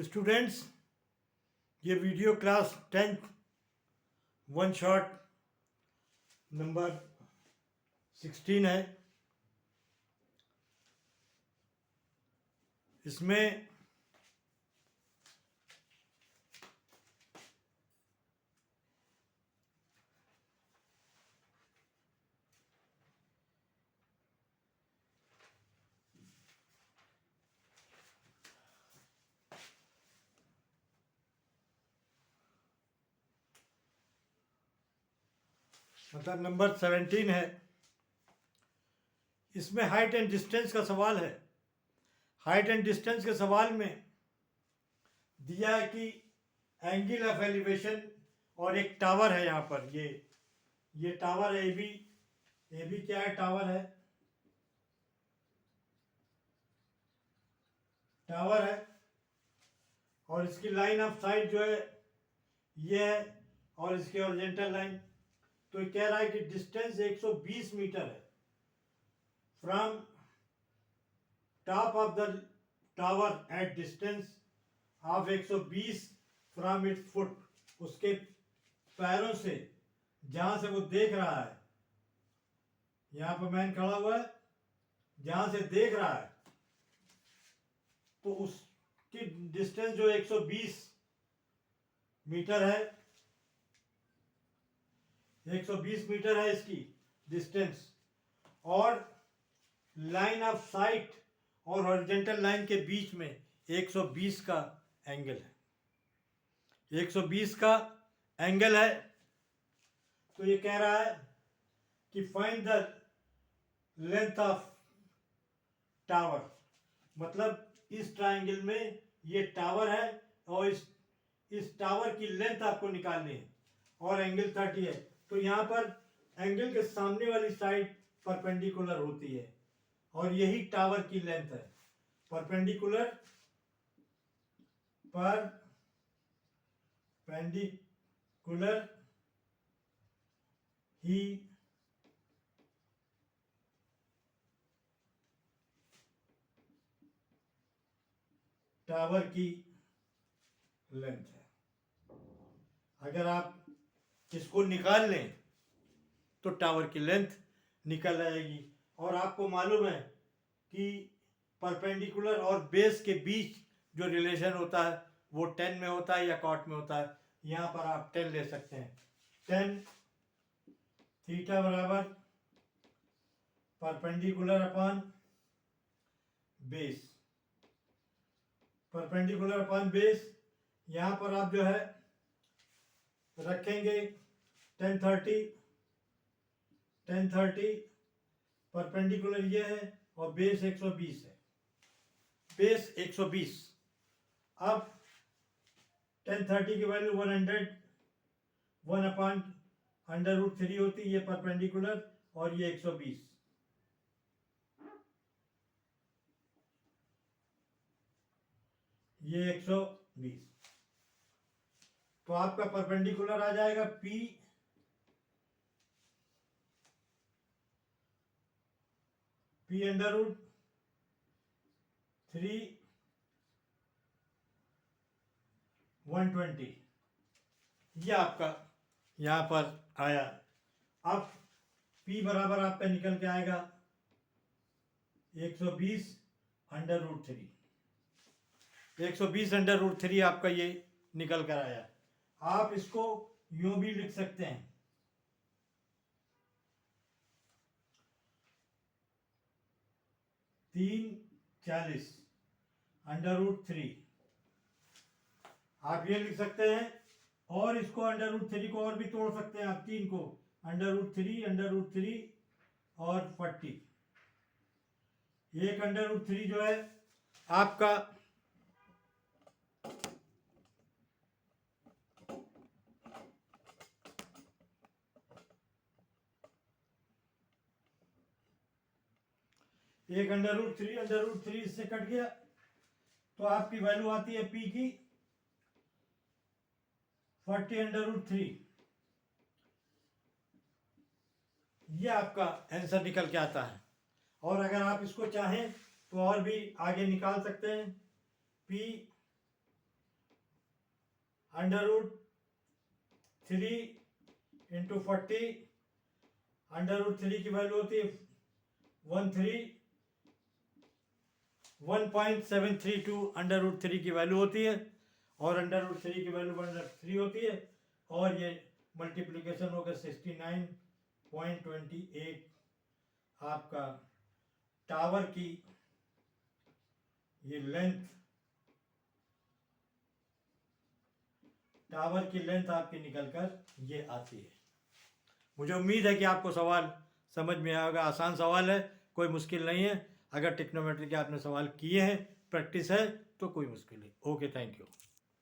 Students, ये video class 10th one shot number 16 है। इसमें मतलब नंबर 17 है। इसमें हाइट एंड डिस्टेंस का सवाल है। हाइट एंड डिस्टेंस के सवाल में दिया है कि एंगल ऑफ एलिवेशन और एक टावर है यहाँ पर। ये टावर है ए बी क्या है? टावर है और इसकी लाइन ऑफ साइट जो है ये है और इसकी हॉरिजॉन्टल लाइन। तो ये कह रहा है कि डिस्टेंस 120 मीटर है from top of the tower at distance of 120 from its foot. उसके पैरों से जहां से वो देख रहा है, यहां पर मैन खड़ा हुआ है, जहां से देख रहा है तो उसकी डिस्टेंस जो 120 मीटर है, 120 मीटर है इसकी डिस्टेंस। और लाइन ऑफ साइट और हॉरिजॉन्टल लाइन के बीच में 120 का एंगल है। 120 का एंगल है। तो ये कह रहा है कि find the length of tower. मतलब इस ट्राइंगल में ये टावर है और इस टावर की लेंथ आपको निकालनी है और एंगल 30 है। तो यहां पर एंगल के सामने वाली साइड परपेंडिकुलर होती है और यही टावर की लेंथ है। परपेंडिकुलर ही टावर की लेंथ है। अगर आप इसको निकाल लें तो टावर की लेंथ निकल आएगी। और आपको मालूम है कि परपेंडिकुलर और बेस के बीच जो रिलेशन होता है वो 10 में होता है या कॉट में होता है। यहाँ पर आप 10 ले सकते हैं। 10 थीटा बराबर perpendicular upon base. Perpendicular upon base यहाँ पर आप जो है रखेंगे 1030 परपेंडिकुलर ये है और बेस 120 है। बेस 120। अब 1030 की वैल्यू 100 1/√3 होती है। ये परपेंडिकुलर और ये 120। ये 120। तो आपका परपेंडिकुलर आ जाएगा p/√3 120। ये आपका यहां पर आया। अब p बराबर आपका निकल के आएगा 120/√3। 120/√3 आपका ये निकल कर आया। आप इसको यूं भी लिख सकते हैं 340/√3। आप ये लिख सकते हैं और इसको √3 को और भी तोड़ सकते हैं आप। 3 को √3 और 40। एक √3 जो है आपका एक √3 इससे कट गया तो आपकी वैल्यू आती है p की 40/√3। ये आपका आंसर निकल के आता है। और अगर आप इसको चाहें तो और भी आगे निकाल सकते हैं। p √3 इंटू 40, √3 की वैल्यू होती है 1.732 √3 की वैल्यू होती है, और √3 की वैल्यू 1/3 होती है, और ये मल्टीप्लिकेशन होगा 69.28 आपका टावर की ये लेंथ आपकी निकलकर ये आती है। मुझे उम्मीद है कि आपको सवाल समझ में आएगा। आसान सवाल है, कोई मुश्किल नहीं है। अगर ट्रिग्नोमेट्री के आपने सवाल किए हैं, प्रैक्टिस है, तो कोई मुश्किल नहीं। Okay, thank you.